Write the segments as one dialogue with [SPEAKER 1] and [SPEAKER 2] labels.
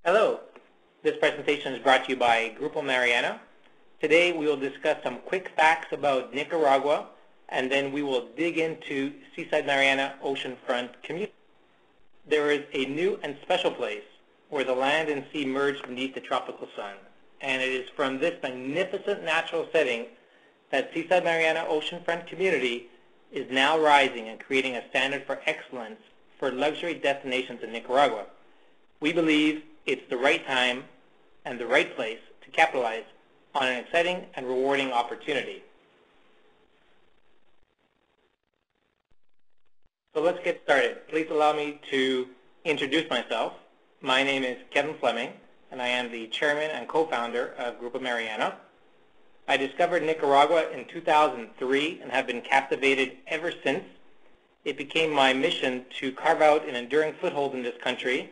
[SPEAKER 1] Hello, this presentation is brought to you by Grupo Mariana. Today we will discuss some quick facts about Nicaragua, and then we will dig into Seaside Mariana Oceanfront community. There is a new and special place where the land and sea merge beneath the tropical sun, and it is from this magnificent natural setting that Seaside Mariana Oceanfront community is now rising and creating a standard for excellence for luxury destinations in Nicaragua. We believe it's the right time and the right place to capitalize on an exciting and rewarding opportunity. So let's get started. Please allow me to introduce myself. My name is Kevin Fleming, and I am the chairman and co-founder of Grupo Mariana. I discovered Nicaragua in 2003 and have been captivated ever since. It became my mission to carve out an enduring foothold in this country.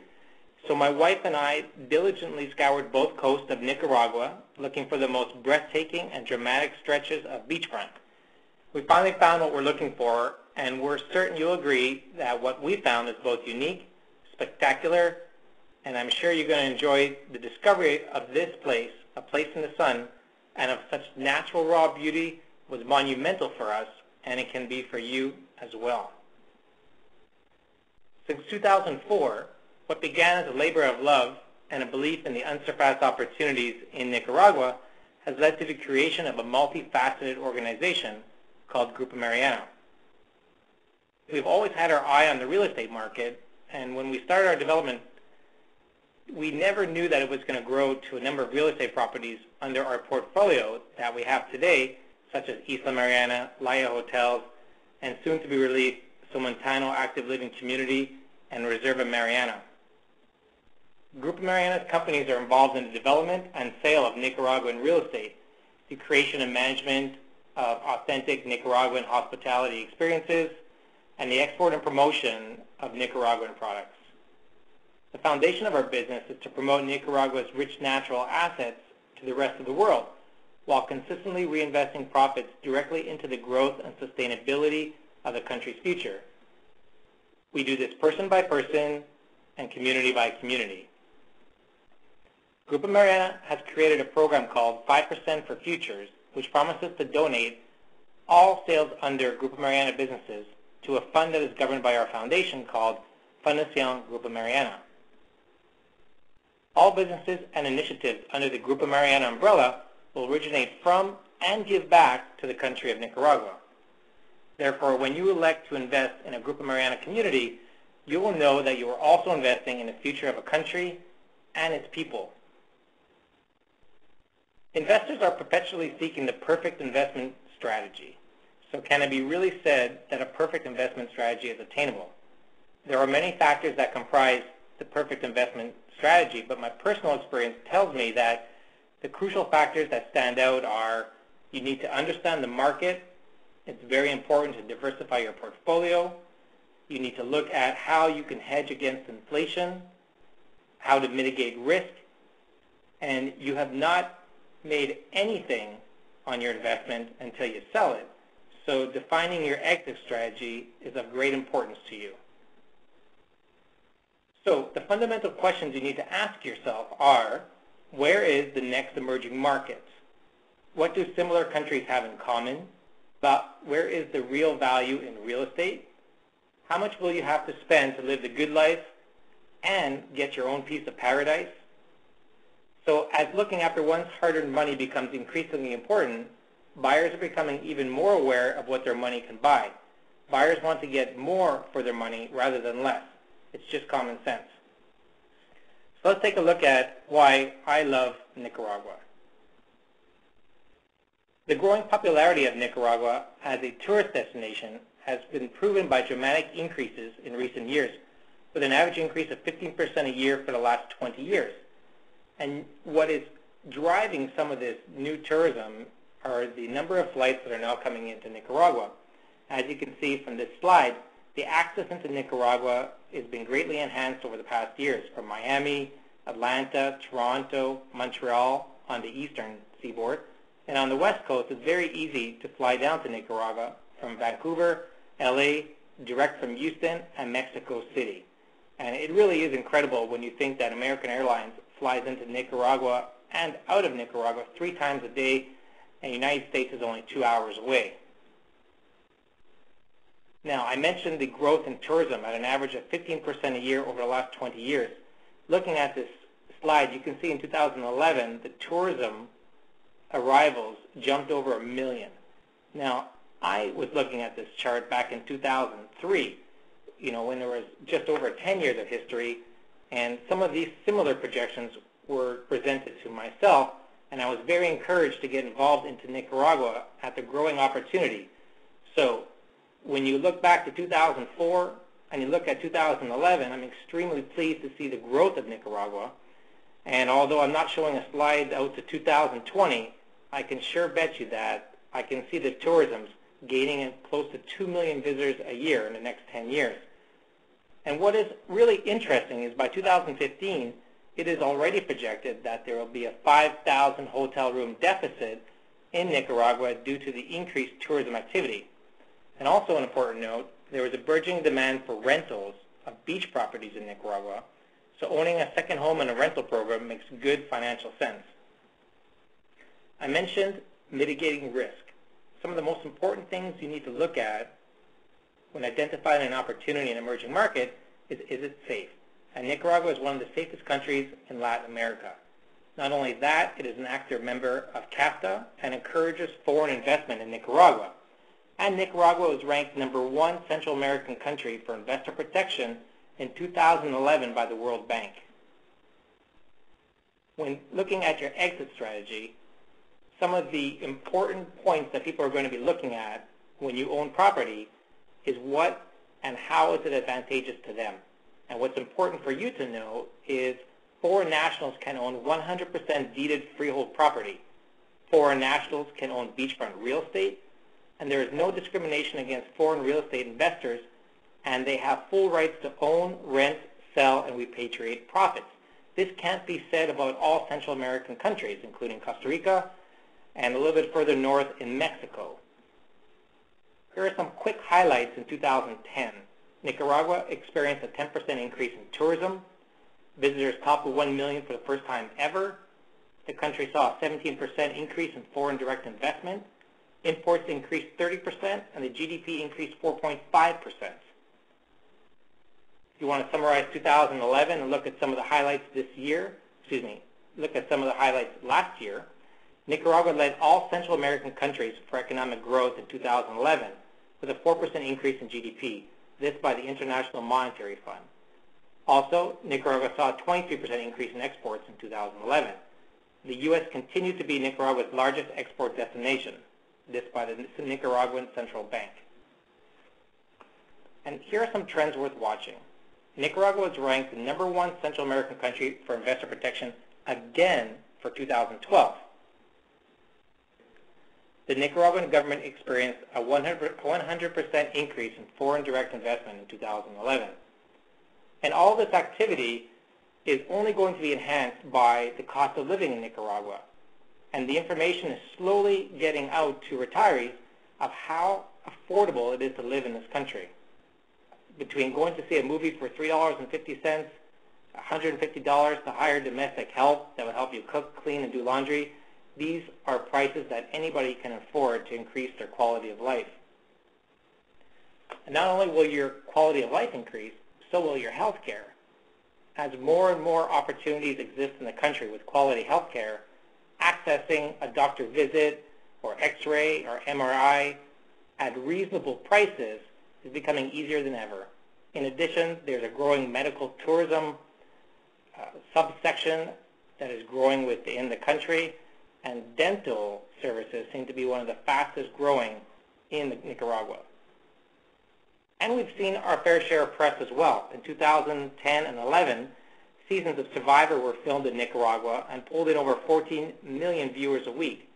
[SPEAKER 1] So my wife and I diligently scoured both coasts of Nicaragua, looking for the most breathtaking and dramatic stretches of beachfront. We finally found what we're looking for, and we're certain you'll agree that what we found is both unique, spectacular, and I'm sure you're going to enjoy the discovery of this place, a place in the sun, and of such natural raw beauty was monumental for us, and it can be for you as well. Since 2004, what began as a labor of love and a belief in the unsurpassed opportunities in Nicaragua has led to the creation of a multifaceted organization called Grupo Mariana. We've always had our eye on the real estate market, and when we started our development, we never knew that it was going to grow to a number of real estate properties under our portfolio that we have today, such as Isla Mariana, Laya Hotels, and soon to be released Somontano Active Living Community and Reserva Mariana. Grupo Mariana's companies are involved in the development and sale of Nicaraguan real estate, the creation and management of authentic Nicaraguan hospitality experiences, and the export and promotion of Nicaraguan products. The foundation of our business is to promote Nicaragua's rich natural assets to the rest of the world, while consistently reinvesting profits directly into the growth and sustainability of the country's future. We do this person by person and community by community. Grupo Mariana has created a program called 5% for Futures, which promises to donate all sales under Grupo Mariana businesses to a fund that is governed by our foundation called Fundación Grupo Mariana. All businesses and initiatives under the Grupo Mariana umbrella will originate from and give back to the country of Nicaragua. Therefore, when you elect to invest in a Grupo Mariana community, you will know that you are also investing in the future of a country and its people. Investors are perpetually seeking the perfect investment strategy. So can it be really said that a perfect investment strategy is attainable? There are many factors that comprise the perfect investment strategy, but my personal experience tells me that the crucial factors that stand out are you need to understand the market. It's very important to diversify your portfolio. You need to look at how you can hedge against inflation, how to mitigate risk, and you have not made anything on your investment until you sell it. So defining your exit strategy is of great importance to you. So the fundamental questions you need to ask yourself are, where is the next emerging market? What do similar countries have in common? But where is the real value in real estate? How much will you have to spend to live the good life and get your own piece of paradise? So as looking after one's hard-earned money becomes increasingly important, buyers are becoming even more aware of what their money can buy. Buyers want to get more for their money rather than less. It's just common sense. So let's take a look at why I love Nicaragua. The growing popularity of Nicaragua as a tourist destination has been proven by dramatic increases in recent years, with an average increase of 15% a year for the last 20 years. And what is driving some of this new tourism are the number of flights that are now coming into Nicaragua. As you can see from this slide, the access into Nicaragua has been greatly enhanced over the past years, from Miami, Atlanta, Toronto, Montreal on the eastern seaboard. And on the west coast, it's very easy to fly down to Nicaragua from Vancouver, LA, direct from Houston, and Mexico City. And it really is incredible when you think that American Airlines flies into Nicaragua and out of Nicaragua 3 times a day, and the United States is only 2 hours away. Now, I mentioned the growth in tourism at an average of 15% a year over the last 20 years. Looking at this slide, you can see in 2011, the tourism arrivals jumped over 1 million. Now, I was looking at this chart back in 2003, when there was just over 10 years of history, and some of these similar projections were presented to myself, and I was very encouraged to get involved into Nicaragua at the growing opportunity. So when you look back to 2004 and you look at 2011, I'm extremely pleased to see the growth of Nicaragua. And although I'm not showing a slide out to 2020, I can sure bet you that I can see the tourism's gaining close to 2 million visitors a year in the next 10 years. And what is really interesting is by 2015, it is already projected that there will be a 5,000 hotel room deficit in Nicaragua due to the increased tourism activity. And also an important note, there is a burgeoning demand for rentals of beach properties in Nicaragua, so owning a second home and a rental program makes good financial sense. I mentioned mitigating risk. Some of the most important things you need to look at when identifying an opportunity in an emerging market is it safe? And Nicaragua is one of the safest countries in Latin America. Not only that, it is an active member of CAFTA and encourages foreign investment in Nicaragua. And Nicaragua was ranked #1 Central American country for investor protection in 2011 by the World Bank. When looking at your exit strategy, some of the important points that people are going to be looking at when you own property is what and how is it advantageous to them. And what's important for you to know is foreign nationals can own 100% deeded freehold property. Foreign nationals can own beachfront real estate, and there is no discrimination against foreign real estate investors, and they have full rights to own, rent, sell, and repatriate profits. This can't be said about all Central American countries, including Costa Rica and a little bit further north in Mexico. Here are some quick highlights in 2010. Nicaragua experienced a 10% increase in tourism. Visitors topped 1 million for the first time ever. The country saw a 17% increase in foreign direct investment. Imports increased 30%, and the GDP increased 4.5%. If you want to summarize 2011 and look at some of the highlights last year, Nicaragua led all Central American countries for economic growth in 2011 with a 4% increase in GDP, this by the International Monetary Fund. Also, Nicaragua saw a 23% increase in exports in 2011. The U.S. continued to be Nicaragua's largest export destination, this by the Nicaraguan Central Bank. And here are some trends worth watching. Nicaragua was ranked the #1 Central American country for investor protection again for 2012. The Nicaraguan government experienced a 100% increase in foreign direct investment in 2011. And all this activity is only going to be enhanced by the cost of living in Nicaragua. And the information is slowly getting out to retirees of how affordable it is to live in this country. Between going to see a movie for $3.50, $150 to hire domestic help that will help you cook, clean, and do laundry, these are prices that anybody can afford to increase their quality of life. And not only will your quality of life increase, so will your health care. As more and more opportunities exist in the country with quality health care, accessing a doctor visit or X-ray or MRI at reasonable prices is becoming easier than ever. In addition, there's a growing medical tourism subsection that is growing within the country, and dental services seem to be one of the fastest growing in Nicaragua. And we've seen our fair share of press as well. In 2010 and 11, seasons of Survivor were filmed in Nicaragua and pulled in over 14 million viewers a week.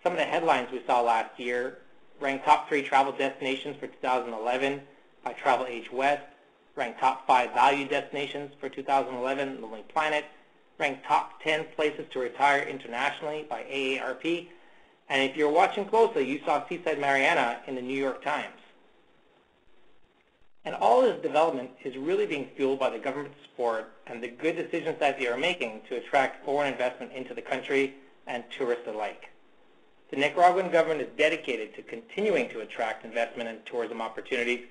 [SPEAKER 1] Some of the headlines we saw last year ranked top 3 travel destinations for 2011 by Travel Age West, ranked top 5 value destinations for 2011, Lonely Planet, ranked top 10 places to retire internationally by AARP, and if you're watching closely, you saw Seaside Mariana in the New York Times. And all this development is really being fueled by the government support and the good decisions that they are making to attract foreign investment into the country and tourists alike. The Nicaraguan government is dedicated to continuing to attract investment and tourism opportunities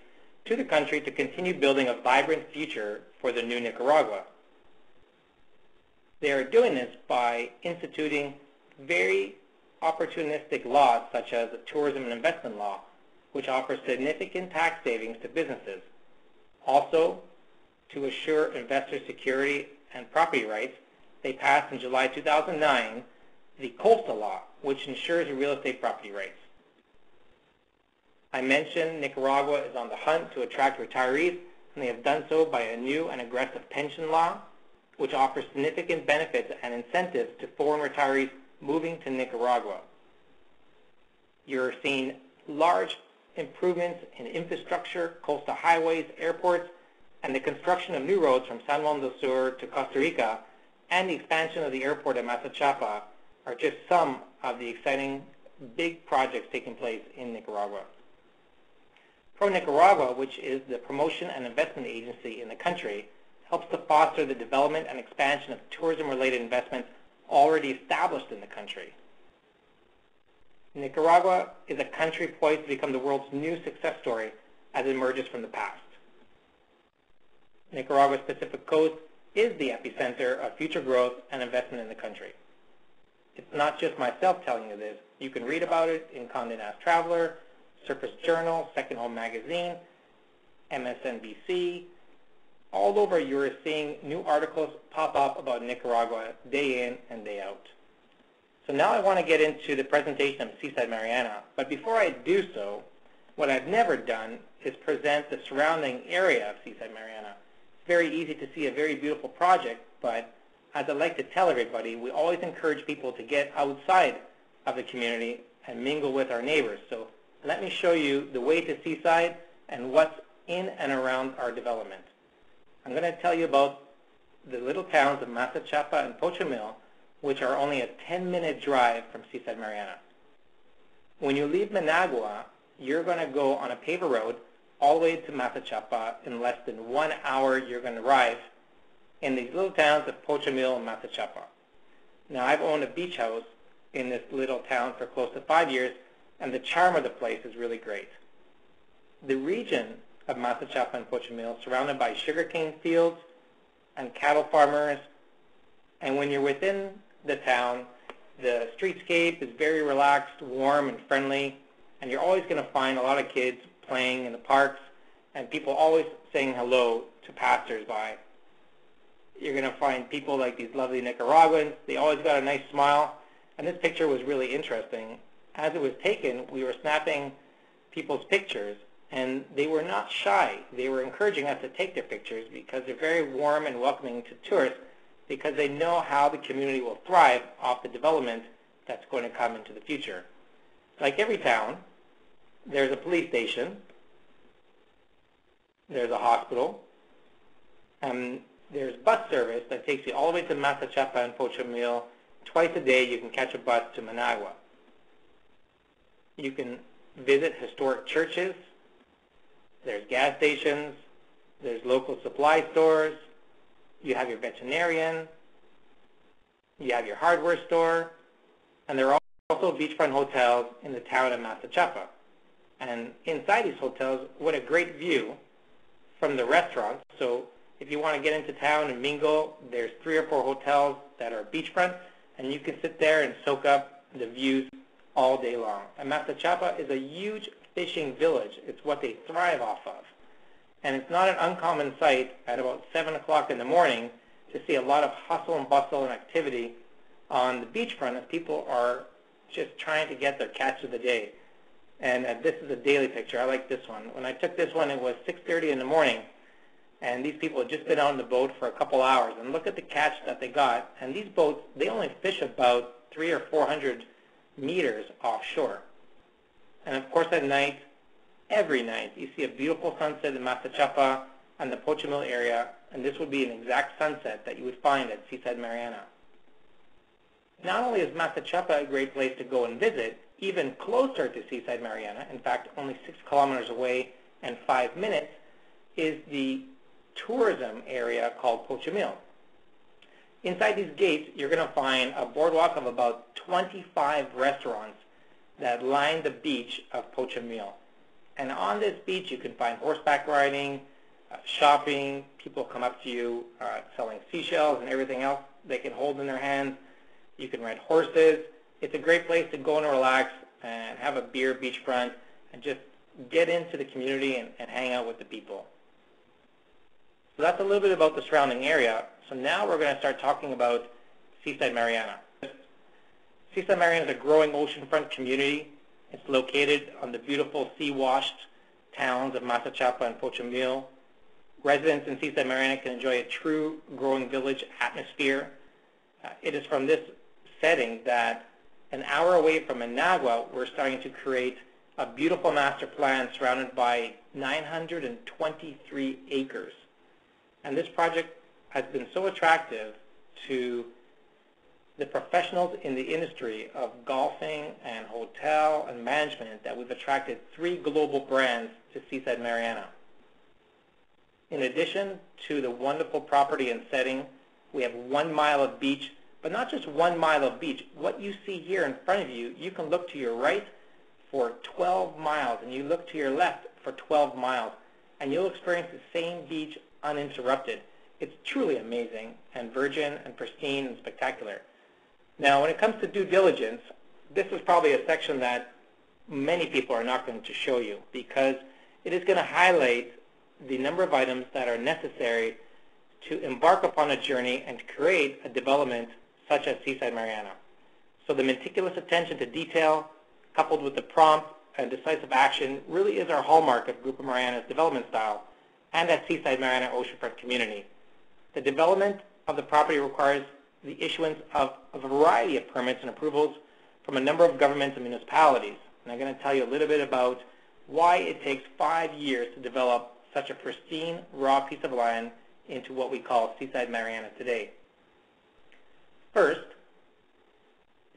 [SPEAKER 1] to the country to continue building a vibrant future for the new Nicaragua. They are doing this by instituting very opportunistic laws such as the tourism and investment law, which offers significant tax savings to businesses. Also, to assure investor security and property rights, they passed in July 2009 the coastal law, which ensures real estate property rights. I mentioned Nicaragua is on the hunt to attract retirees, and they have done so by a new and aggressive pension law, which offers significant benefits and incentives to foreign retirees moving to Nicaragua. You're seeing large improvements in infrastructure, coastal highways, airports, and the construction of new roads from San Juan del Sur to Costa Rica, and the expansion of the airport at Masachapa are just some of the exciting big projects taking place in Nicaragua. Pro-Nicaragua, which is the promotion and investment agency in the country, helps to foster the development and expansion of tourism-related investments already established in the country. Nicaragua is a country poised to become the world's new success story as it emerges from the past. Nicaragua's Pacific Coast is the epicenter of future growth and investment in the country. It's not just myself telling you this. You can read about it in Condé Nast Traveler, Surface Journal, Second Home Magazine, MSNBC. All over you are seeing new articles pop up about Nicaragua day in and day out. So now I want to get into the presentation of Seaside Mariana. But before I do so, what I've never done is present the surrounding area of Seaside Mariana. It's very easy to see a very beautiful project, but as I like to tell everybody, we always encourage people to get outside of the community and mingle with our neighbors. So let me show you the way to Seaside and what's in and around our development. I'm going to tell you about the little towns of Masachapa and Pochomil, which are only a 10-minute drive from Seaside Mariana. When you leave Managua, you're going to go on a paver road all the way to Masachapa. In less than 1 hour, you're going to arrive in these little towns of Pochomil and Masachapa. Now, I've owned a beach house in this little town for close to 5 years, and the charm of the place is really great. The region of Masachapa and Pochomil, surrounded by sugarcane fields and cattle farmers, and when you're within the town, the streetscape is very relaxed, warm, and friendly, and you're always going to find a lot of kids playing in the parks and people always saying hello to passers-by. You're going to find people like these lovely Nicaraguans. They always got a nice smile, and this picture was really interesting. As it was taken, we were snapping people's pictures, and they were not shy. They were encouraging us to take their pictures because they're very warm and welcoming to tourists, because they know how the community will thrive off the development that's going to come into the future. Like every town, there's a police station, there's a hospital, and there's bus service that takes you all the way to Masachapa and Pochomil. Twice a day you can catch a bus to Managua. You can visit historic churches, there's gas stations, there's local supply stores, you have your veterinarian, you have your hardware store, and there are also beachfront hotels in the town of Masachapa. And inside these hotels, what a great view from the restaurants. So if you want to get into town and mingle, there's 3 or 4 hotels that are beachfront, and you can sit there and soak up the views all day long. And Masachapa is a huge fishing village. It's what they thrive off of. And it's not an uncommon sight at about 7 o'clock in the morning to see a lot of hustle and bustle and activity on the beachfront as people are just trying to get their catch of the day. And this is a daily picture. I like this one. When I took this one, it was 6:30 in the morning, and these people had just been out on the boat for a couple hours. And look at the catch that they got. And these boats, they only fish about 300 or 400 meters offshore. And of course at night, every night, you see a beautiful sunset in Masachapa and the Pochomil area, and this would be an exact sunset that you would find at Seaside Mariana. Not only is Masachapa a great place to go and visit, even closer to Seaside Mariana, in fact only 6 kilometers away and 5 minutes, is the tourism area called Pochomil. Inside these gates, you're going to find a boardwalk of about 25 restaurants that line the beach of Pochomil. And on this beach, you can find horseback riding, shopping. People come up to you selling seashells and everything else they can hold in their hands. You can rent horses. It's a great place to go and relax and have a beer beachfront and just get into the community and hang out with the people. So that's a little bit about the surrounding area. So now we're going to start talking about Seaside Mariana. Seaside Mariana is a growing oceanfront community. It's located on the beautiful sea-washed towns of Masachapa and Pochomil. Residents in Seaside Mariana can enjoy a true growing village atmosphere. It is from this setting that an hour away from Managua, we're starting to create a beautiful master plan surrounded by 923 acres. And this project has been so attractive to the professionals in the industry of golfing and hotel and management that we've attracted 3 global brands to Seaside Mariana. In addition to the wonderful property and setting, we have 1 mile of beach, but not just 1 mile of beach. What you see here in front of you, you can look to your right for 12 miles, and you look to your left for 12 miles, and you'll experience the same beach uninterrupted. It's truly amazing and virgin and pristine and spectacular. Now, when it comes to due diligence, this is probably a section that many people are not going to show you because it is going to highlight the number of items that are necessary to embark upon a journey and create a development such as Seaside Mariana. So the meticulous attention to detail, coupled with the prompt and decisive action, really is our hallmark of Grupo Mariana's development style and at Seaside Mariana Oceanfront Community. The development of the property requires the issuance of a variety of permits and approvals from a number of governments and municipalities. And I'm going to tell you a little bit about why it takes 5 years to develop such a pristine, raw piece of land into what we call Seaside Mariana today. First,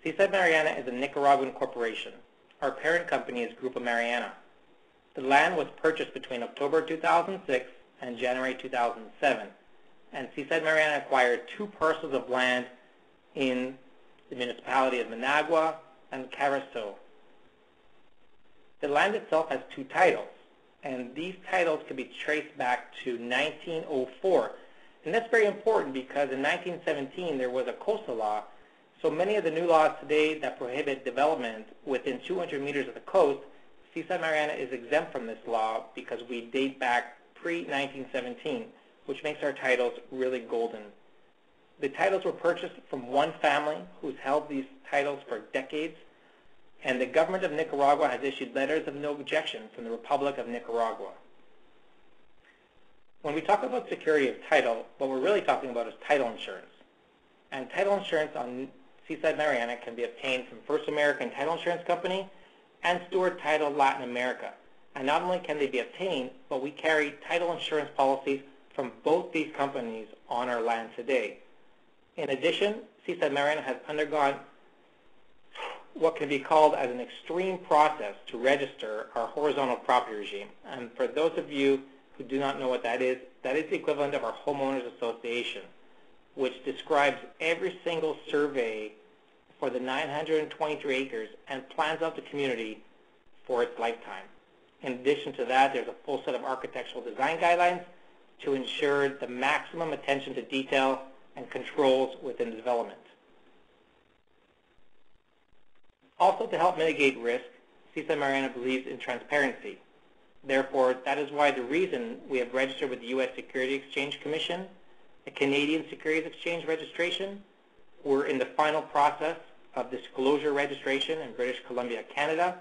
[SPEAKER 1] Seaside Mariana is a Nicaraguan corporation. Our parent company is Grupo Mariana. The land was purchased between October 2006 and January 2007, and Seaside Mariana acquired 2 parcels of land in the municipality of Managua and Carazo. The land itself has 2 titles, and these titles can be traced back to 1904. And that's very important because in 1917 there was a coastal law, so many of the new laws today that prohibit development within 200 meters of the coast, Seaside Mariana is exempt from this law because we date back pre-1917, which makes our titles really golden. The titles were purchased from one family who's held these titles for decades, and the government of Nicaragua has issued letters of no objection from the Republic of Nicaragua. When we talk about security of title, what we're really talking about is title insurance. And title insurance on Seaside Mariana can be obtained from First American Title Insurance Company and Stewart Title Latin America. And not only can they be obtained, but we carry title insurance policies from both these companies on our land today. In addition, Seaside Mariana has undergone what can be called as an extreme process to register our horizontal property regime. And for those of you who do not know what that is the equivalent of our homeowners association, which describes every single survey for the 923 acres and plans out the community for its lifetime. In addition to that, there's a full set of architectural design guidelines to ensure the maximum attention to detail and controls within the development. Also, to help mitigate risk, Seaside Mariana believes in transparency. Therefore, that is why the reason we have registered with the U.S. Securities Exchange Commission, the Canadian Securities Exchange registration. We're in the final process of disclosure registration in British Columbia, Canada,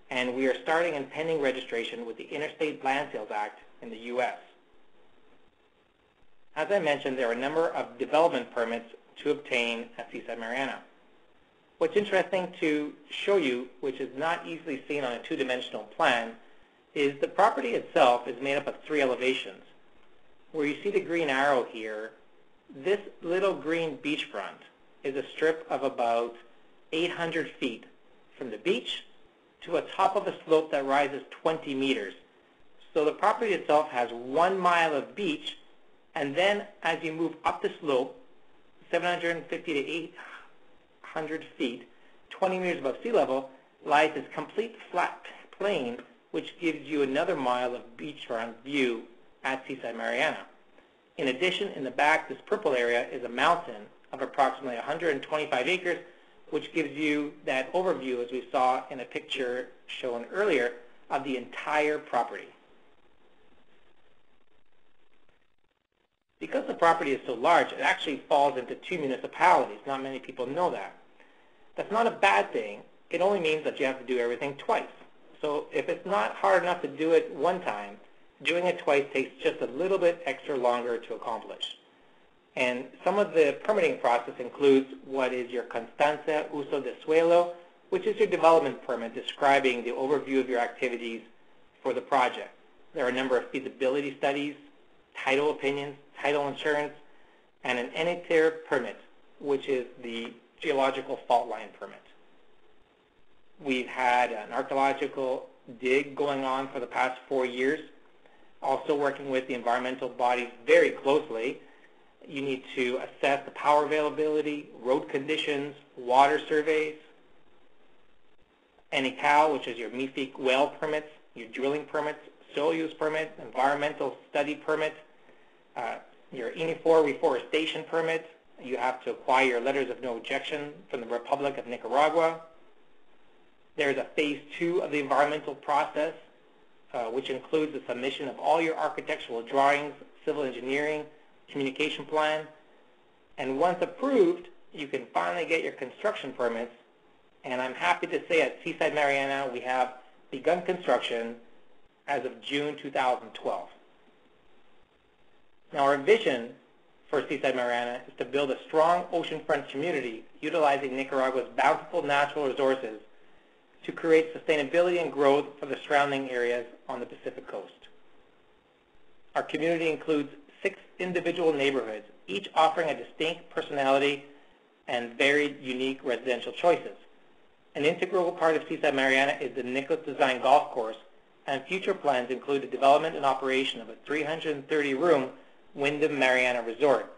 [SPEAKER 1] and we are starting and pending registration with the Interstate Land Sales Act in the U.S. As I mentioned, there are a number of development permits to obtain at Seaside Mariana. What's interesting to show you, which is not easily seen on a two-dimensional plan, is the property itself is made up of 3 elevations. Where you see the green arrow here, this little green beachfront is a strip of about 800 feet from the beach to a top of a slope that rises 20 meters. So the property itself has 1 mile of beach, and then as you move up the slope, 750 to 800 feet, 20 meters above sea level, lies this complete flat plain, which gives you another mile of beachfront view at Seaside Mariana. In addition, in the back, this purple area is a mountain of approximately 125 acres, which gives you that overview, as we saw in a picture shown earlier, of the entire property. Because the property is so large, it actually falls into 2 municipalities. Not many people know that. That's not a bad thing. It only means that you have to do everything twice. So if it's not hard enough to do it one time, doing it twice takes just a little bit extra longer to accomplish. And some of the permitting process includes what is your Constancia Uso de Suelo, which is your development permit describing the overview of your activities for the project. There are a number of feasibility studies, title opinions, title insurance, and an NETIR permit, which is the geological fault line permit. We've had an archaeological dig going on for the past 4 years, also working with the environmental bodies very closely. You need to assess the power availability, road conditions, water surveys, NECAL, which is your MEFIC well permits, your drilling permits, soil use permit, environmental study permit, your INIFOR reforestation permit. You have to acquire your letters of no objection from the Republic of Nicaragua. There's a phase 2 of the environmental process, which includes the submission of all your architectural drawings, civil engineering, communication plan. And once approved, you can finally get your construction permits. And I'm happy to say at Seaside Mariana, we have begun construction as of June 2012. Now, our vision for Seaside Mariana is to build a strong oceanfront community utilizing Nicaragua's bountiful natural resources to create sustainability and growth for the surrounding areas on the Pacific coast. Our community includes 6 individual neighborhoods, each offering a distinct personality and varied, unique residential choices. An integral part of Seaside Mariana is the Nicholas Design Golf Course, and future plans include the development and operation of a 330-room Wyndham Mariana Resort.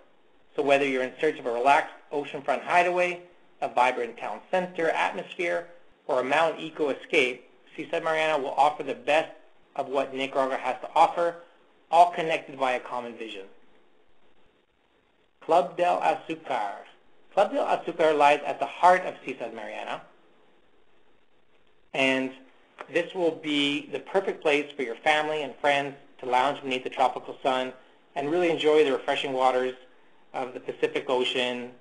[SPEAKER 1] So whether you're in search of a relaxed oceanfront hideaway, a vibrant town center atmosphere, or a mountain eco escape, Seaside Mariana will offer the best of what Nicaragua has to offer, all connected by a common vision. Club del Azúcar. Club del Azúcar lies at the heart of Seaside Mariana, and this will be the perfect place for your family and friends to lounge beneath the tropical sun and really enjoy the refreshing waters of the Pacific Ocean,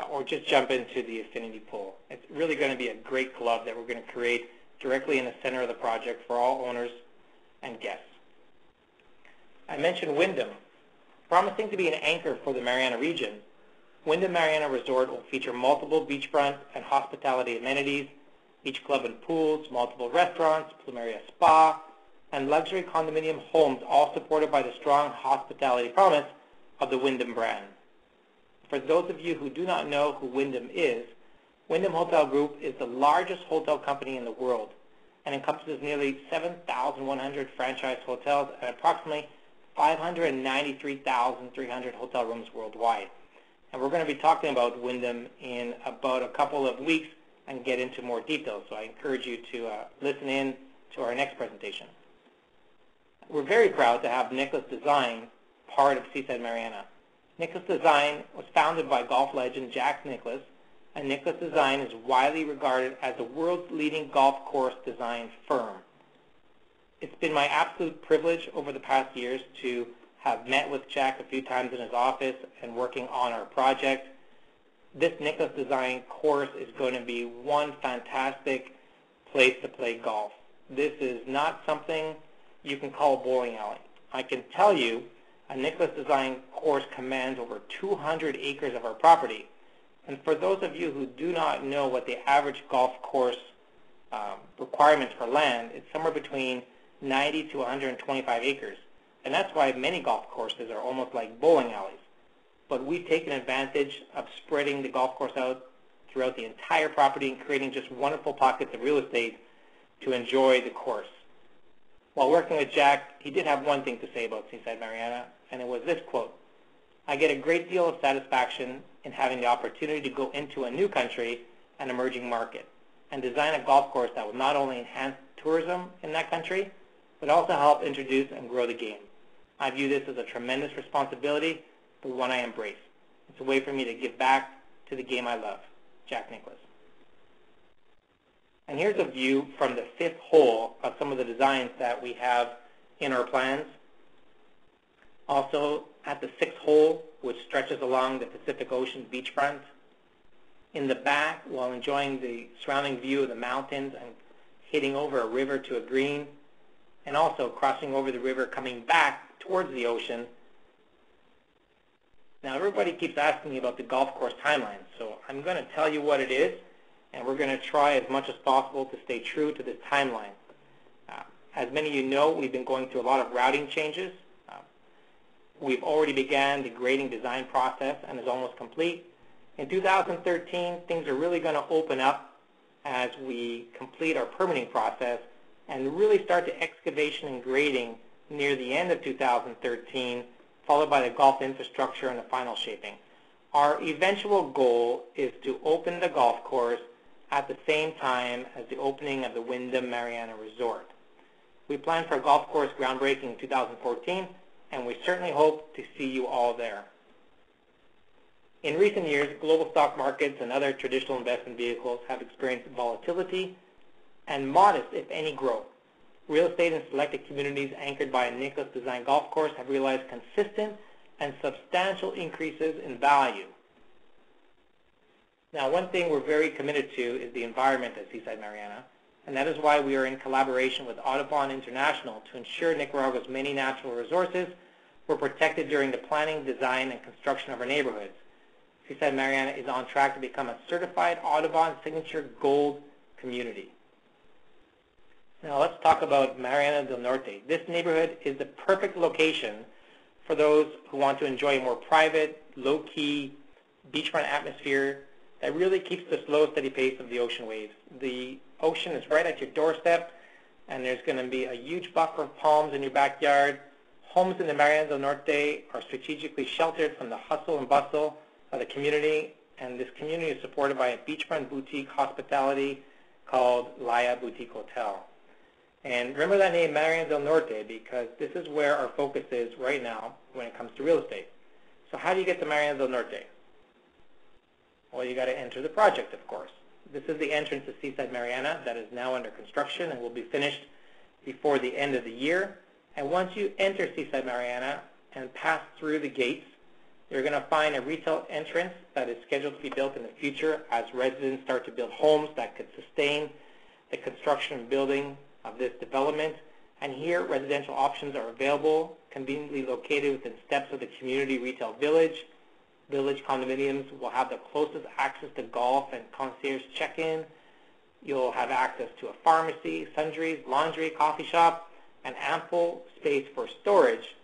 [SPEAKER 1] or just jump into the affinity pool. It's really going to be a great club that we're going to create directly in the center of the project for all owners and guests. I mentioned Wyndham. Promising to be an anchor for the Mariana region, Wyndham Mariana Resort will feature multiple beachfront and hospitality amenities, beach club and pools, multiple restaurants, Plumeria Spa, and luxury condominium homes, all supported by the strong hospitality promise of the Wyndham brand. For those of you who do not know who Wyndham is, Wyndham Hotel Group is the largest hotel company in the world and encompasses nearly 7,100 franchise hotels and approximately 593,300 hotel rooms worldwide. And we're going to be talking about Wyndham in about a couple of weeks and get into more details, so I encourage you to listen in to our next presentation. We're very proud to have Nicholas Design part of Seaside Mariana. Nicholas Design was founded by golf legend Jack Nicklaus, and Nicholas Design is widely regarded as the world's leading golf course design firm. It's been my absolute privilege over the past years to have met with Jack a few times in his office and working on our project. This Nicholas Design course is going to be one fantastic place to play golf. This is not something you can call a bowling alley. I can tell you a Nicholas Design course commands over 200 acres of our property. And for those of you who do not know what the average golf course requirements for land, it's somewhere between 90 to 125 acres. And that's why many golf courses are almost like bowling alleys. But we've taken advantage of spreading the golf course out throughout the entire property and creating just wonderful pockets of real estate to enjoy the course. While working with Jack, he did have one thing to say about Seaside Mariana, and it was this quote: "I get a great deal of satisfaction in having the opportunity to go into a new country, an emerging market, and design a golf course that will not only enhance tourism in that country, but also help introduce and grow the game. I view this as a tremendous responsibility, but one I embrace. It's a way for me to give back to the game I love." Jack Nicklaus. And here's a view from the 5th hole of some of the designs that we have in our plans. Also at the 6th hole, which stretches along the Pacific Ocean beachfront. In the back, while enjoying the surrounding view of the mountains and hitting over a river to a green, and also crossing over the river coming back towards the ocean. Now everybody keeps asking me about the golf course timeline, so I'm going to tell you what it is, and we're going to try as much as possible to stay true to this timeline. As many of you know, we've been going through a lot of routing changes. We've already began the grading design process and is almost complete. In 2013, things are really going to open up as we complete our permitting process and really start the excavation and grading near the end of 2013, followed by the golf infrastructure and the final shaping. Our eventual goal is to open the golf course at the same time as the opening of the Wyndham Mariana Resort. We plan for a golf course groundbreaking in 2014, and we certainly hope to see you all there. In recent years, global stock markets and other traditional investment vehicles have experienced volatility and modest, if any, growth. Real estate in selected communities anchored by a Nicklaus design golf course have realized consistent and substantial increases in value. Now, one thing we're very committed to is the environment at Seaside Mariana, and that is why we are in collaboration with Audubon International to ensure Nicaragua's many natural resources were protected during the planning, design, and construction of our neighborhoods. Seaside Mariana is on track to become a certified Audubon Signature Gold community. Now let's talk about Mariana del Norte. This neighborhood is the perfect location for those who want to enjoy a more private, low-key, beachfront atmosphere that really keeps the slow, steady pace of the ocean waves. The ocean is right at your doorstep, and there's going to be a huge buffer of palms in your backyard. Homes in the Mariana del Norte are strategically sheltered from the hustle and bustle of the community, and this community is supported by a beachfront boutique hospitality called Laya Boutique Hotel. And remember that name, Mariana del Norte, because this is where our focus is right now when it comes to real estate. So how do you get to Mariana del Norte? Well, you got to enter the project, of course. This is the entrance to Seaside Mariana that is now under construction and will be finished before the end of the year. And once you enter Seaside Mariana and pass through the gates, you're going to find a retail entrance that is scheduled to be built in the future as residents start to build homes that could sustain the construction and building of this development. And here, residential options are available, conveniently located within steps of the community retail village. Village condominiums will have the closest access to golf and concierge check-in. You'll have access to a pharmacy, sundries, laundry, coffee shop, and ample space for storage.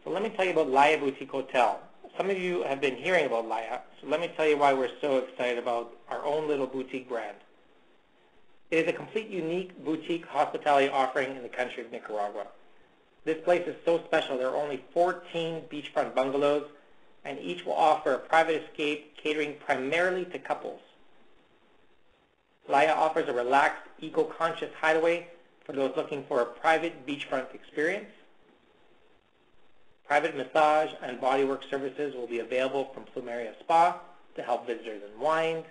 [SPEAKER 1] So let me tell you about Laya Boutique Hotel. Some of you have been hearing about Laya, so let me tell you why we're so excited about our own little boutique brand. It is a complete unique boutique hospitality offering in the country of Nicaragua. This place is so special. There are only 14 beachfront bungalows, and each will offer a private escape catering primarily to couples. Laya offers a relaxed, eco-conscious hideaway for those looking for a private beachfront experience. Private massage and bodywork services will be available from Plumeria Spa to help visitors unwind.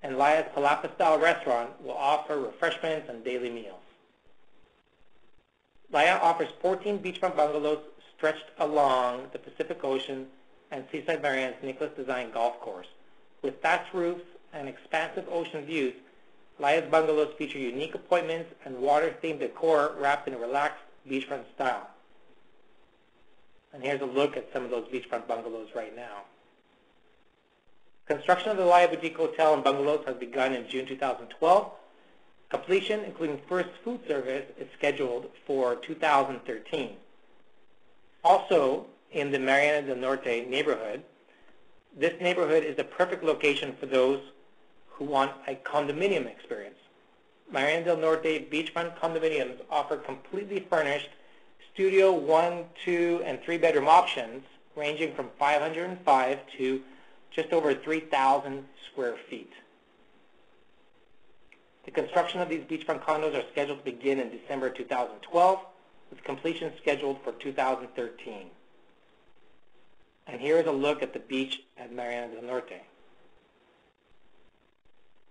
[SPEAKER 1] And Laya's Palapa-style restaurant will offer refreshments and daily meals. Laya offers 14 beachfront bungalows stretched along the Pacific Ocean and Seaside Mariana's Nicklaus design golf course. With thatched roofs and expansive ocean views, Laya's bungalows feature unique appointments and water-themed decor wrapped in a relaxed beachfront style. And here's a look at some of those beachfront bungalows right now. Construction of the Laya Boutique Hotel and bungalows has begun in June 2012. Completion, including first food service, is scheduled for 2013. Also, in the Mariana del Norte neighborhood, this neighborhood is the perfect location for those who want a condominium experience. Mariana del Norte beachfront condominiums offer completely furnished studio 1, 2, and 3-bedroom options ranging from 505 to just over 3,000 square feet. The construction of these beachfront condos are scheduled to begin in December 2012, with completion scheduled for 2013. And here is a look at the beach at Mariana del Norte.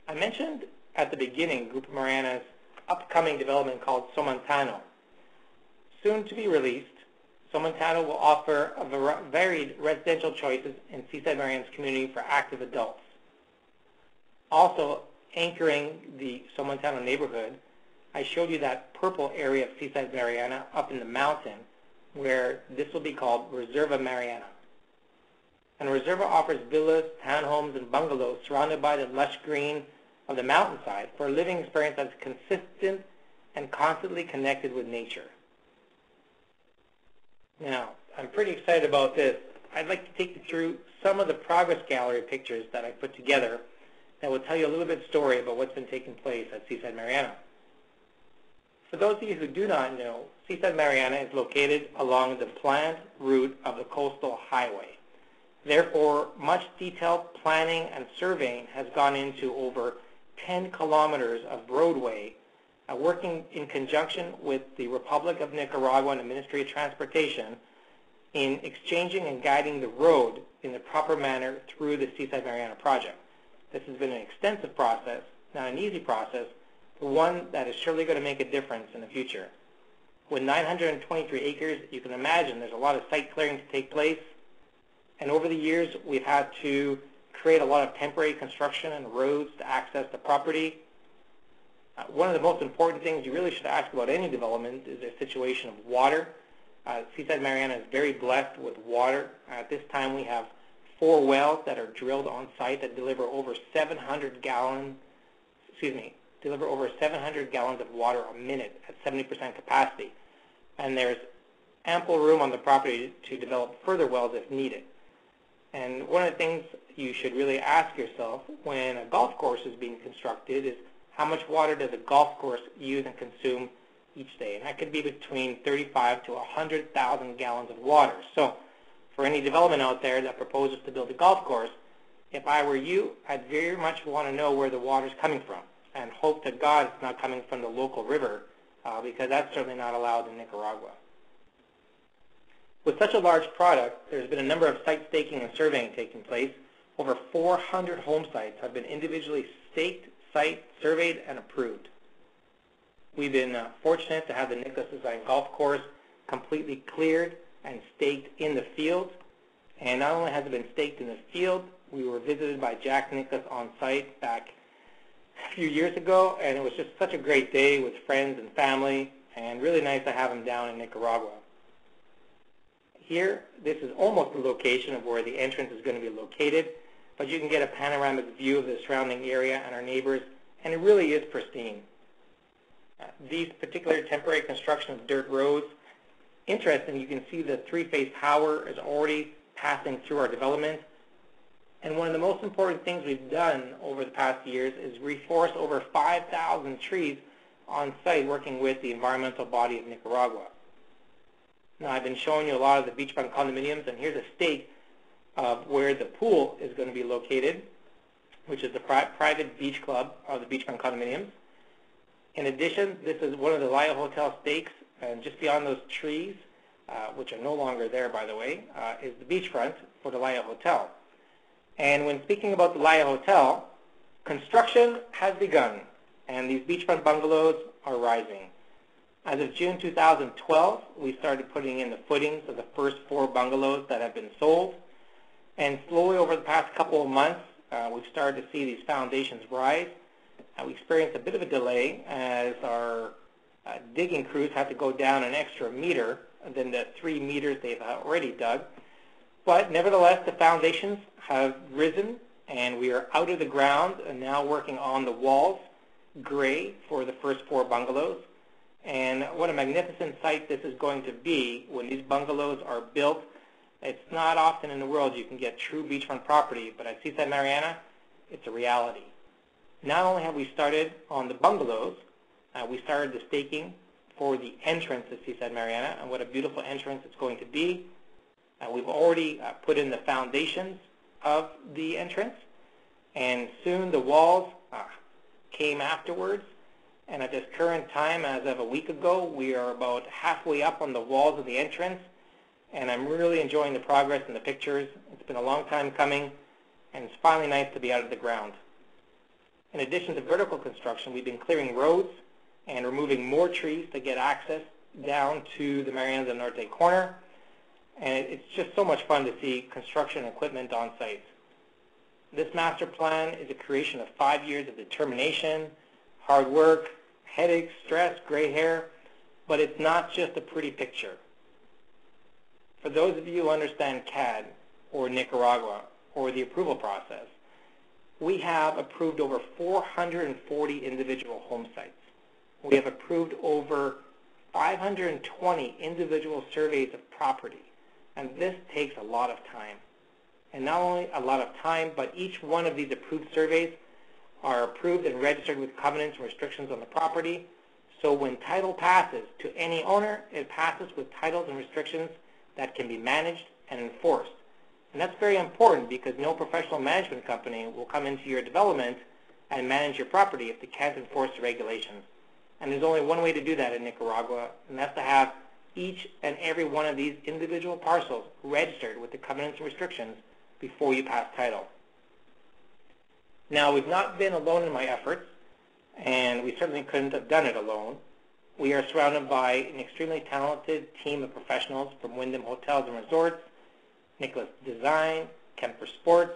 [SPEAKER 1] I mentioned at the beginning Grupo Mariana's upcoming development called Somontano. Soon to be released, Somontano will offer varied residential choices in Seaside Mariana's community for active adults. Also anchoring the Somontano neighborhood, I showed you that purple area of Seaside Mariana up in the mountain where this will be called Reserva Mariana. And Reserva offers villas, townhomes, and bungalows surrounded by the lush green of the mountainside for a living experience that's consistent and constantly connected with nature. Now, I'm pretty excited about this. I'd like to take you through some of the progress gallery pictures that I put together that will tell you a little bit of story about what's been taking place at Seaside Mariana. For those of you who do not know, Seaside Mariana is located along the planned route of the coastal highway. Therefore, much detailed planning and surveying has gone into over 10 kilometers of roadway, working in conjunction with the Republic of Nicaragua and the Ministry of Transportation in exchanging and guiding the road in the proper manner through the Seaside Mariana project. This has been an extensive process, not an easy process, but one that is surely going to make a difference in the future. With 923 acres, you can imagine there's a lot of site clearing to take place. And over the years, we've had to create a lot of temporary construction and roads to access the property. One of the most important things you really should ask about any development is the situation of water. Seaside Mariana is very blessed with water. At this time, we have 4 wells that are drilled on site that deliver over 700 gallons of water a minute at 70% capacity. And there's ample room on the property to develop further wells if needed. And one of the things you should really ask yourself when a golf course is being constructed is how much water does a golf course use and consume each day? And that could be between 35 to 100,000 gallons of water. So for any development out there that proposes to build a golf course, if I were you, I'd very much want to know where the water is coming from and hope to God it's not coming from the local river because that's certainly not allowed in Nicaragua. With such a large product, there's been a number of site staking and surveying taking place. Over 400 home sites have been individually staked, site surveyed, and approved. We've been fortunate to have the Nicholas Design Golf Course completely cleared and staked in the field. And not only has it been staked in the field, we were visited by Jack Nicklaus on site back a few years ago, and it was just such a great day with friends and family, and really nice to have him down in Nicaragua. Here, this is almost the location of where the entrance is going to be located, but you can get a panoramic view of the surrounding area and our neighbors, and it really is pristine. These particular temporary construction of dirt roads, interesting, you can see the 3-phase power is already passing through our development. And one of the most important things we've done over the past years is reforest over 5,000 trees on site working with the environmental body of Nicaragua. Now, I've been showing you a lot of the beachfront condominiums, and here's a stake of where the pool is going to be located, which is the private beach club of the beachfront condominiums. In addition, this is one of the Laya Hotel stakes, and just beyond those trees, which are no longer there, by the way, is the beachfront for the Laya Hotel. And when speaking about the Laya Hotel, construction has begun, and these beachfront bungalows are rising. As of June 2012, we started putting in the footings of the first 4 bungalows that have been sold. And slowly over the past couple of months, we've started to see these foundations rise. We experienced a bit of a delay as our digging crews had to go down an extra meter than the 3 meters they've already dug. But nevertheless, the foundations have risen, and we are out of the ground and now working on the walls, gray, for the first 4 bungalows. And what a magnificent sight this is going to be when these bungalows are built. It's not often in the world you can get true beachfront property, but at Seaside Mariana, it's a reality. Not only have we started on the bungalows, We started the staking for the entrance of Seaside Mariana, and what a beautiful entrance it's going to be. We've already put in the foundations of the entrance, and soon the walls came afterwards. And at this current time, as of a week ago, we are about halfway up on the walls of the entrance, and I'm really enjoying the progress and the pictures. It's been a long time coming, and it's finally nice to be out of the ground. In addition to vertical construction, we've been clearing roads and removing more trees to get access down to the Mariana del Norte corner, and it's just so much fun to see construction equipment on site. This master plan is a creation of 5 years of determination, hard work, headaches, stress, gray hair, but it's not just a pretty picture. For those of you who understand CAD or Nicaragua or the approval process, we have approved over 440 individual home sites. We have approved over 520 individual surveys of property, and this takes a lot of time. And not only a lot of time, but each one of these approved surveys are approved and registered with covenants and restrictions on the property. So when title passes to any owner, it passes with titles and restrictions that can be managed and enforced. And that's very important because no professional management company will come into your development and manage your property if they can't enforce the regulations. And there's only one way to do that in Nicaragua, and that's to have each and every one of these individual parcels registered with the covenants and restrictions before you pass title. Now, we've not been alone in my efforts, and we certainly couldn't have done it alone. We are surrounded by an extremely talented team of professionals from Wyndham Hotels and Resorts, Nicholas Design, Kemper Sports.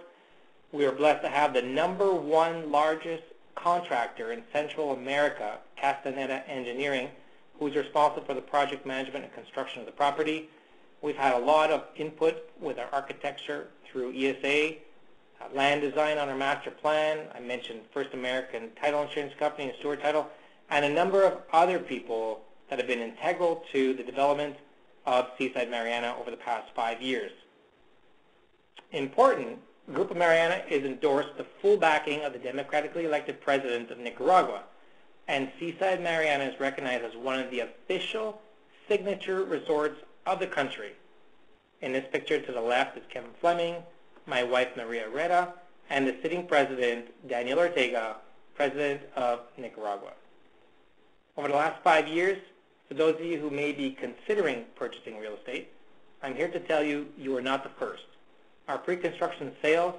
[SPEAKER 1] We are blessed to have the #1 largest contractor in Central America, Castaneda Engineering, who's responsible for the project management and construction of the property. We've had a lot of input with our architecture through ESA, land design on our master plan. I mentioned First American Title Insurance Company and Stewart Title, and a number of other people that have been integral to the development of Seaside Mariana over the past 5 years. Important, Grupo Mariana is endorsed the full backing of the democratically elected president of Nicaragua, and Seaside Mariana is recognized as one of the official signature resorts of the country. In this picture to the left is Kevin Fleming, my wife Maria Herrera, and the sitting president, Daniel Ortega, president of Nicaragua. Over the last 5 years, for those of you who may be considering purchasing real estate, I'm here to tell you, you are not the first. Our pre-construction sales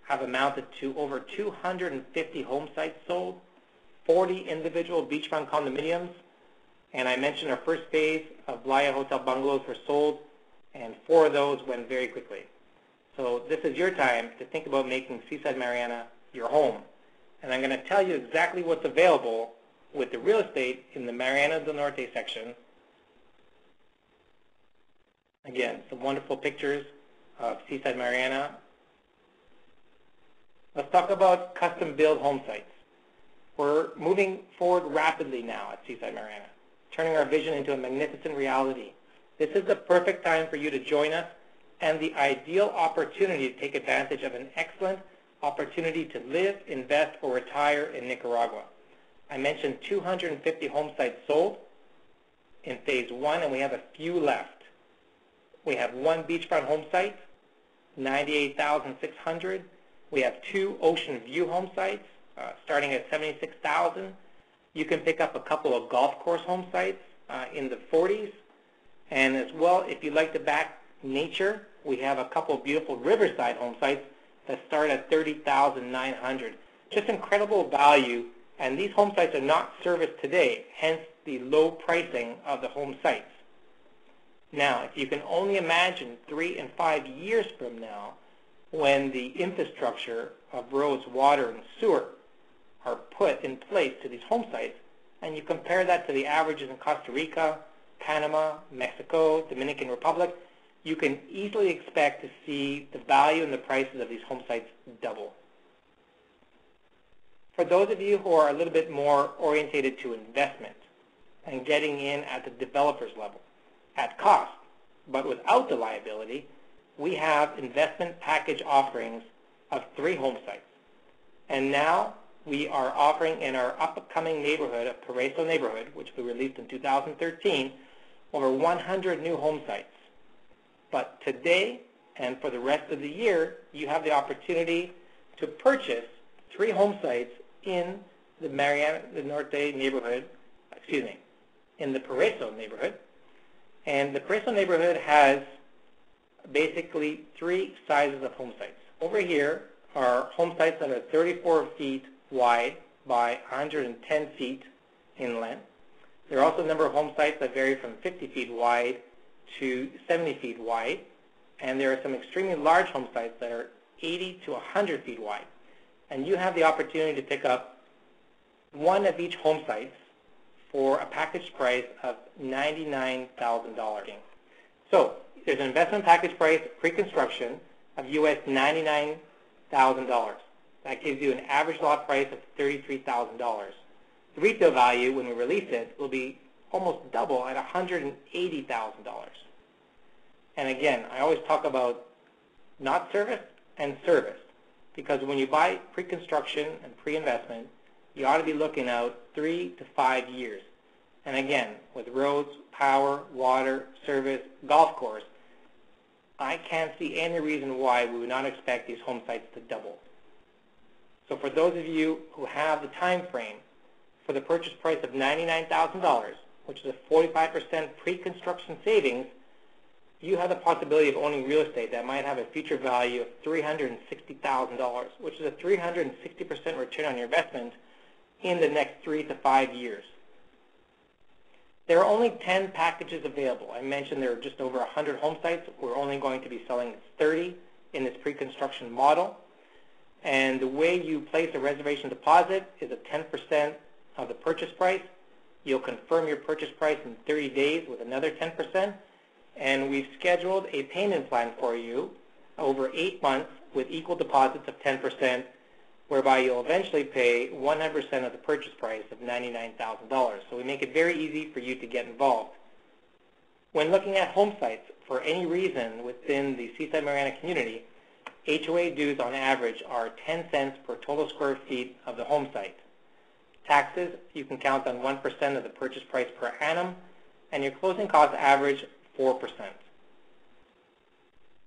[SPEAKER 1] have amounted to over 250 home sites sold, 40 individual beachfront condominiums, and I mentioned our first phase of Playa Hotel bungalows were sold, and 4 of those went very quickly. So this is your time to think about making Seaside Mariana your home. And I'm going to tell you exactly what's available with the real estate in the Mariana del Norte section. Again, some wonderful pictures of Seaside Mariana. Let's talk about custom-built home sites. We're moving forward rapidly now at Seaside Mariana, turning our vision into a magnificent reality. This is the perfect time for you to join us and the ideal opportunity to take advantage of an excellent opportunity to live, invest, or retire in Nicaragua. I mentioned 250 home sites sold in phase 1, and we have a few left. We have 1 beachfront home site, 98,600. We have 2 ocean view home sites, starting at 76,000. You can pick up a couple of golf course home sites in the 40s. And as well, if you like to back nature, we have a couple of beautiful riverside home sites that start at 30,900. Just incredible value, and these home sites are not serviced today, hence the low pricing of the home sites. Now, if you can only imagine 3 and 5 years from now, when the infrastructure of roads, water, and sewer are put in place to these home sites, and you compare that to the averages in Costa Rica, Panama, Mexico, Dominican Republic, you can easily expect to see the value and the prices of these home sites double. For those of you who are a little bit more orientated to investment and getting in at the developer's level, at cost, but without the liability, we have investment package offerings of 3 home sites. And now we are offering in our upcoming neighborhood, a Paraiso neighborhood, which we released in 2013, over 100 new home sites. But today and for the rest of the year, you have the opportunity to purchase 3 home sites in the Mariana del Norte neighborhood, in the Paraiso neighborhood. And the Paraiso neighborhood has basically 3 sizes of home sites. Over here are home sites that are 34 feet wide by 110 feet in length. There are also a number of home sites that vary from 50 feet wide to 70 feet wide. And there are some extremely large home sites that are 80 to 100 feet wide. And you have the opportunity to pick up one of each home sites for a package price of $99,000. So there's an investment package price pre-construction of US $99,000. That gives you an average lot price of $33,000. The retail value, when we release it, will be almost double at $180,000. And again, I always talk about not serviced and serviced, because when you buy pre-construction and pre-investment, you ought to be looking out 3 to 5 years. And again, with roads, power, water, service, golf course, I can't see any reason why we would not expect these home sites to double. So for those of you who have the time frame for the purchase price of $99,000, which is a 45% pre-construction savings, you have the possibility of owning real estate that might have a future value of $360,000, which is a 360% return on your investment in the next 3 to 5 years. There are only 10 packages available. I mentioned there are just over 100 home sites. We're only going to be selling 30 in this pre-construction model. And the way you place a reservation deposit is a 10% of the purchase price. You'll confirm your purchase price in 30 days with another 10%. And we've scheduled a payment plan for you over 8 months with equal deposits of 10%, whereby you'll eventually pay 100% of the purchase price of $99,000. So we make it very easy for you to get involved. When looking at home sites, for any reason within the Seaside Mariana community, HOA dues on average are 10 cents per total square feet of the home site. Taxes, you can count on 1% of the purchase price per annum, and your closing costs average 4%.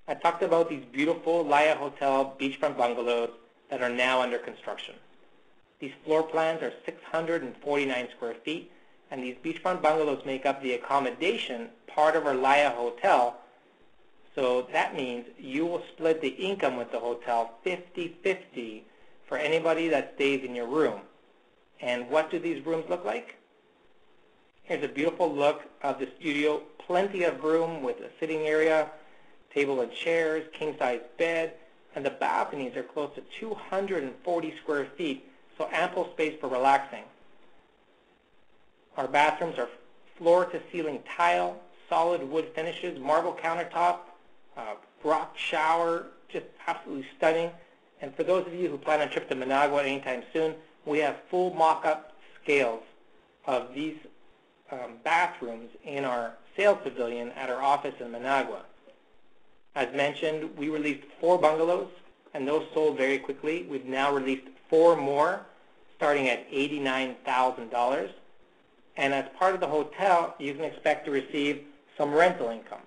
[SPEAKER 1] I talked about these beautiful Laya Hotel beachfront bungalows that are now under construction. These floor plans are 649 square feet, and these beachfront bungalows make up the accommodation part of our Laya Hotel. So that means you will split the income with the hotel 50-50 for anybody that stays in your room. And what do these rooms look like? Here's a beautiful look of the studio. Plenty of room with a sitting area, table and chairs, king-size bed, and the balconies are close to 240 square feet, so ample space for relaxing. Our bathrooms are floor-to-ceiling tile, solid wood finishes, marble countertop, rock shower, just absolutely stunning. And for those of you who plan a trip to Managua anytime soon, we have full mock-up scales of these bathrooms in our sales pavilion at our office in Managua. As mentioned, we released 4 bungalows, and those sold very quickly. We've now released 4 more, starting at $89,000. And as part of the hotel, you can expect to receive some rental income.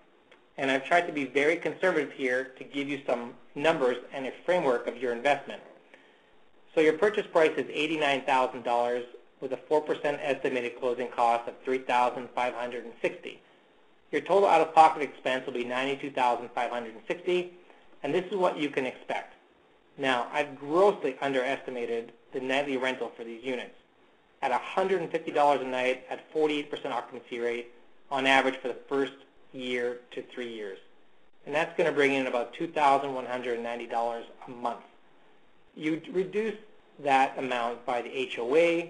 [SPEAKER 1] And I've tried to be very conservative here to give you some numbers and a framework of your investment. So your purchase price is $89,000 with a 4% estimated closing cost of $3,560. Your total out-of-pocket expense will be $92,560, and this is what you can expect. Now, I've grossly underestimated the nightly rental for these units. At $150 a night at 48% occupancy rate on average for the first year to 3 years. And that's going to bring in about $2,190 a month. You reduce that amount by the HOA,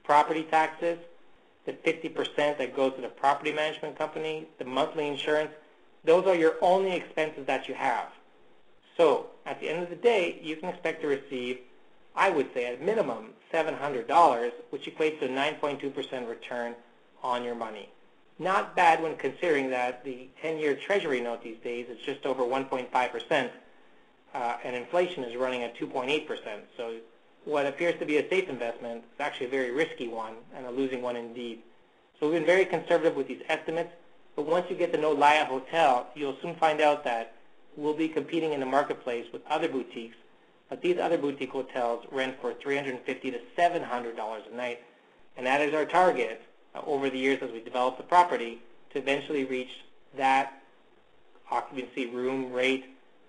[SPEAKER 1] property taxes, the 50% that goes to the property management company, the monthly insurance. Those are your only expenses that you have. So at the end of the day, you can expect to receive, I would say at minimum, $700, which equates to a 9.2% return on your money. Not bad when considering that the 10-year Treasury note these days is just over 1.5%, and inflation is running at 2.8%. So what appears to be a safe investment is actually a very risky one and a losing one indeed. So we've been very conservative with these estimates, but once you get to know Laya Hotel, you'll soon find out that we'll be competing in the marketplace with other boutiques, but these other boutique hotels rent for $350 to $700 a night, and that is our target over the years as we develop the property to eventually reach that occupancy room rate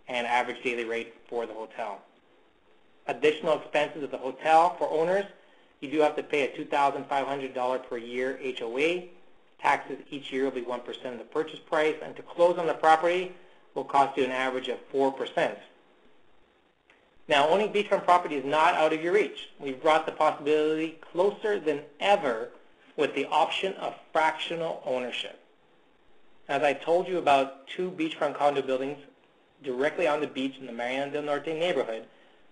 [SPEAKER 1] and average daily rate for the hotel. Additional expenses of the hotel for owners, you do have to pay a $2,500 per year HOA. Taxes each year will be 1% of the purchase price, and to close on the property will cost you an average of 4%. Now, owning beachfront property is not out of your reach. We've brought the possibility closer than ever with the option of fractional ownership. As I told you about 2 beachfront condo buildings directly on the beach in the Mariana del Norte neighborhood,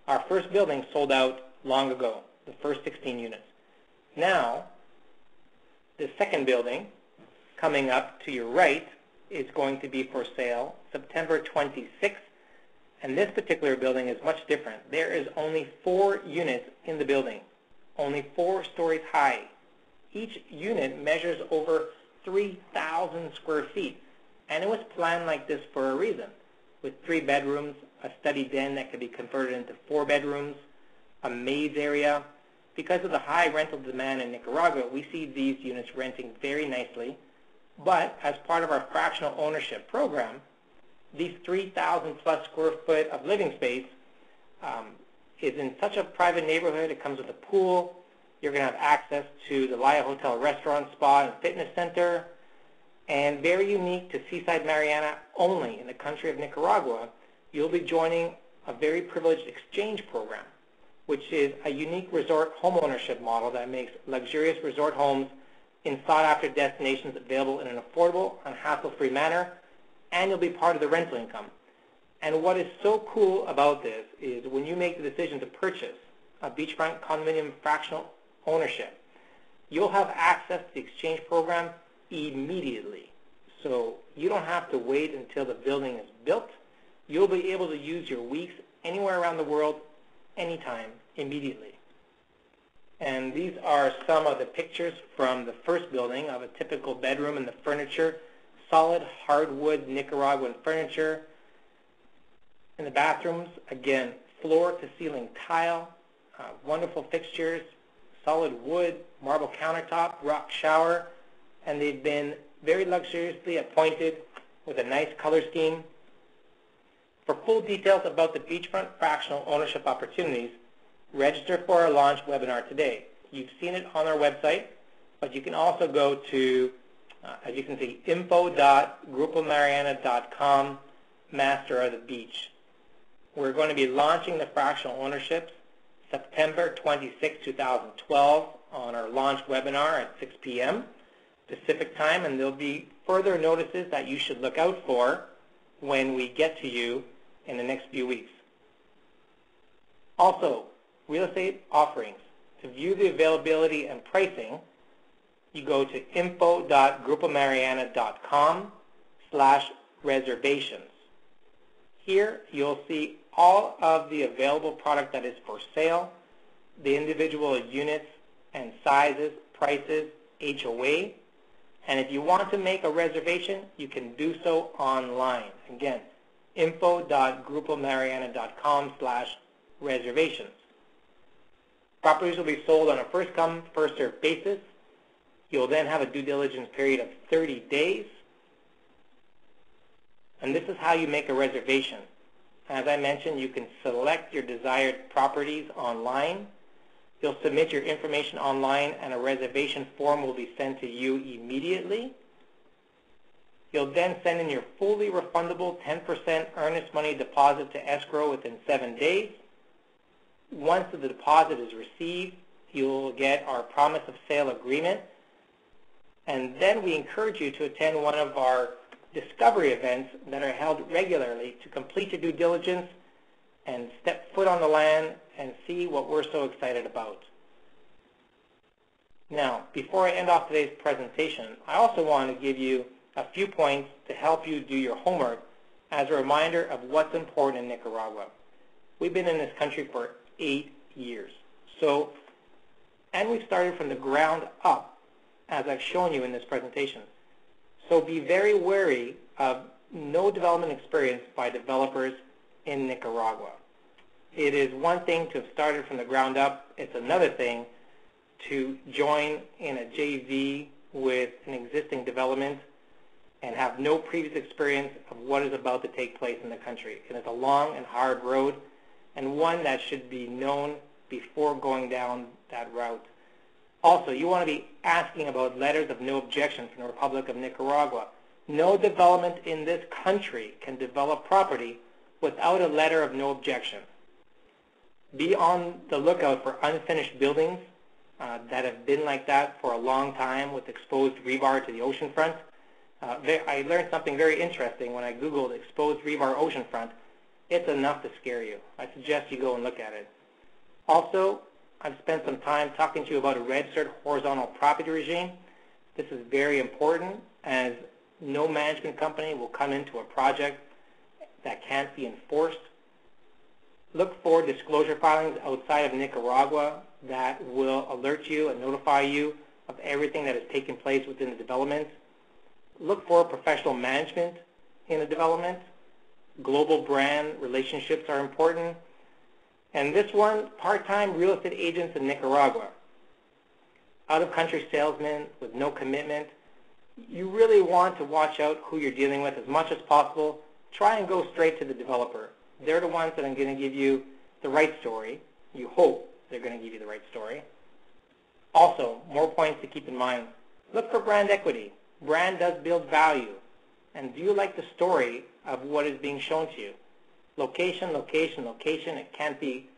[SPEAKER 1] our first building sold out long ago, the first 16 units. Now, the second building coming up to your right is going to be for sale September 26th, and this particular building is much different. There is only 4 units in the building, only 4 stories high. Each unit measures over 3,000 square feet, and it was planned like this for a reason, with 3 bedrooms, a study den that could be converted into 4 bedrooms, a maid's area. Because of the high rental demand in Nicaragua, we see these units renting very nicely, but as part of our fractional ownership program, these 3,000 plus square foot of living space is in such a private neighborhood. It comes with a pool. You're going to have access to the Laya Hotel restaurant, spa, and fitness center. And very unique to Seaside Mariana only in the country of Nicaragua, you'll be joining a very privileged exchange program, which is a unique resort home ownership model that makes luxurious resort homes in sought-after destinations available in an affordable and hassle-free manner, and you'll be part of the rental income. And what is so cool about this is when you make the decision to purchase a beachfront condominium fractional ownership, you'll have access to the exchange program immediately. So you don't have to wait until the building is built. You'll be able to use your weeks anywhere around the world, anytime, immediately. And these are some of the pictures from the first building of a typical bedroom and the furniture, solid hardwood Nicaraguan furniture. In the bathrooms, again, floor-to-ceiling tile, wonderful fixtures, solid wood, marble countertop, rock shower, and they've been very luxuriously appointed with a nice color scheme. For full details about the beachfront fractional ownership opportunities, register for our launch webinar today. You've seen it on our website, but you can also go to, as you can see, info.grupomariana.com, Master of the Beach. We're going to be launching the fractional ownerships September 26, 2012 on our launch webinar at 6 p.m. Pacific time, and there'll be further notices that you should look out for when we get to you in the next few weeks. Also, real estate offerings. To view the availability and pricing, you go to info.grupomariana.com/reservations. Here you'll see all of the available product that is for sale, the individual units and sizes, prices, HOA, and if you want to make a reservation, you can do so online. Again, info.grupomariana.com/reservations. Properties will be sold on a first-come, first-served basis. You'll then have a due diligence period of 30 days. And this is how you make a reservation. As I mentioned, you can select your desired properties online. You'll submit your information online, and a reservation form will be sent to you immediately. You'll then send in your fully refundable 10% earnest money deposit to escrow within 7 days. Once the deposit is received, you'll get our promise of sale agreement, and then we encourage you to attend one of our discovery events that are held regularly to complete your due diligence and step foot on the land and see what we're so excited about. Now, before I end off today's presentation, I also want to give you a few points to help you do your homework as a reminder of what's important in Nicaragua. We've been in this country for 8 years. So, and we've started from the ground up, as I've shown you in this presentation. So be very wary of no development experience by developers in Nicaragua. It is one thing to have started from the ground up. It's another thing to join in a JV with an existing development and have no previous experience of what is about to take place in the country. It is a long and hard road, and one that should be known before going down that route. Also, you want to be asking about letters of no objection from the Republic of Nicaragua. No development in this country can develop property without a letter of no objection. Be on the lookout for unfinished buildings that have been like that for a long time with exposed rebar to the oceanfront. I learned something very interesting when I Googled exposed rebar oceanfront. It's enough to scare you. I suggest you go and look at it. Also, I've spent some time talking to you about a registered horizontal property regime. This is very important, as no management company will come into a project that can't be enforced. Look for disclosure filings outside of Nicaragua that will alert you and notify you of everything that has taken place within the development. Look for professional management in a development. Global brand relationships are important. And this one, part-time real estate agents in Nicaragua. Out-of-country salesmen with no commitment. You really want to watch out who you're dealing with as much as possible. Try and go straight to the developer. They're the ones that are going to give you the right story. You hope they're going to give you the right story. Also, more points to keep in mind. Look for brand equity. Brand does build value. And do you like the story of what is being shown to you? Location, location, location. It can't be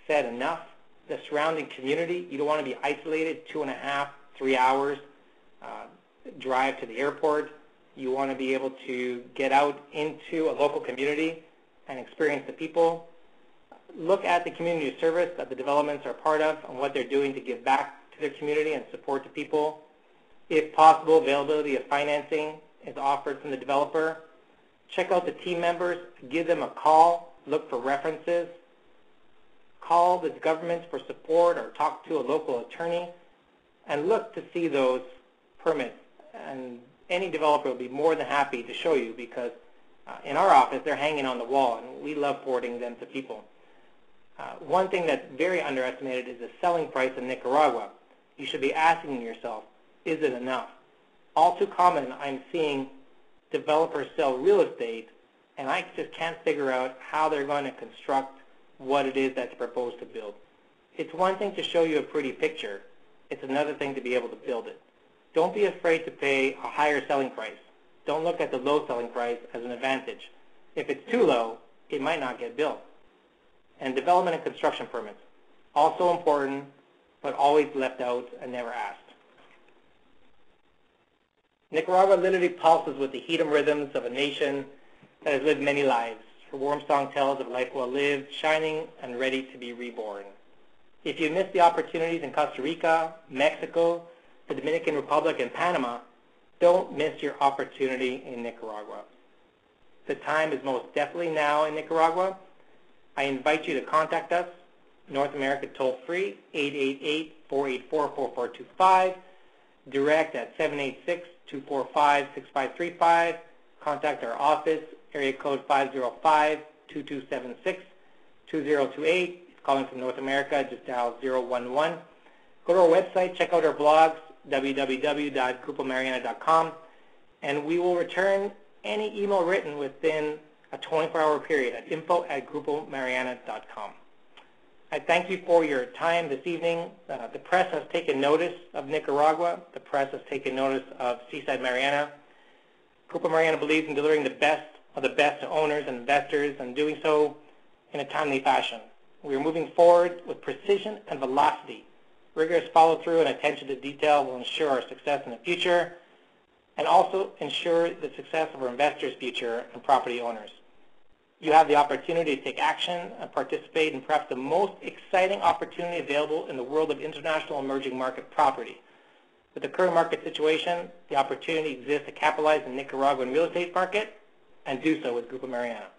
[SPEAKER 1] said enough. The surrounding community, you don't want to be isolated 2.5, 3 hours drive to the airport. You want to be able to get out into a local community and experience the people. Look at the community of service that the developments are part of and what they're doing to give back to their community and support the people. If possible, availability of financing is offered from the developer. Check out the team members, give them a call, look for references, call the government for support or talk to a local attorney, and look to see those permits. And any developer will be more than happy to show you, because in our office they're hanging on the wall and we love forwarding them to people. One thing that's very underestimated is the selling price in Nicaragua. You should be asking yourself, is it enough? All too common, I'm seeing developers sell real estate and I just can't figure out how they're going to construct what it is that's proposed to build. It's one thing to show you a pretty picture. It's another thing to be able to build it. Don't be afraid to pay a higher selling price. Don't look at the low selling price as an advantage. If it's too low, it might not get built. And development and construction permits, also important, but always left out and never asked. Nicaragua literally pulses with the Hedum rhythms of a nation that has lived many lives. Her warm song tells of life well lived, shining and ready to be reborn. If you miss the opportunities in Costa Rica, Mexico, the Dominican Republic, and Panama, don't miss your opportunity in Nicaragua. The time is most definitely now in Nicaragua. I invite you to contact us, North America toll-free, 888-484-4425, direct at 786-245-6535. Contact our office, area code 505-2276-2028. It's calling from North America, just dial 011. Go to our website, check out our blogs, www.grupomariana.com, and we will return any email written within a 24-hour period at info@grupomariana.com. I thank you for your time this evening. The press has taken notice of Nicaragua. The press has taken notice of Seaside Mariana. Grupo Mariana believes in delivering the best of the best to owners and investors, and doing so in a timely fashion. We are moving forward with precision and velocity. Rigorous follow-through and attention to detail will ensure our success in the future, and also ensure the success of our investors' future and property owners. You have the opportunity to take action and participate in perhaps the most exciting opportunity available in the world of international emerging market property. With the current market situation, the opportunity exists to capitalize in the Nicaraguan real estate market, and do so with Grupo Mariana.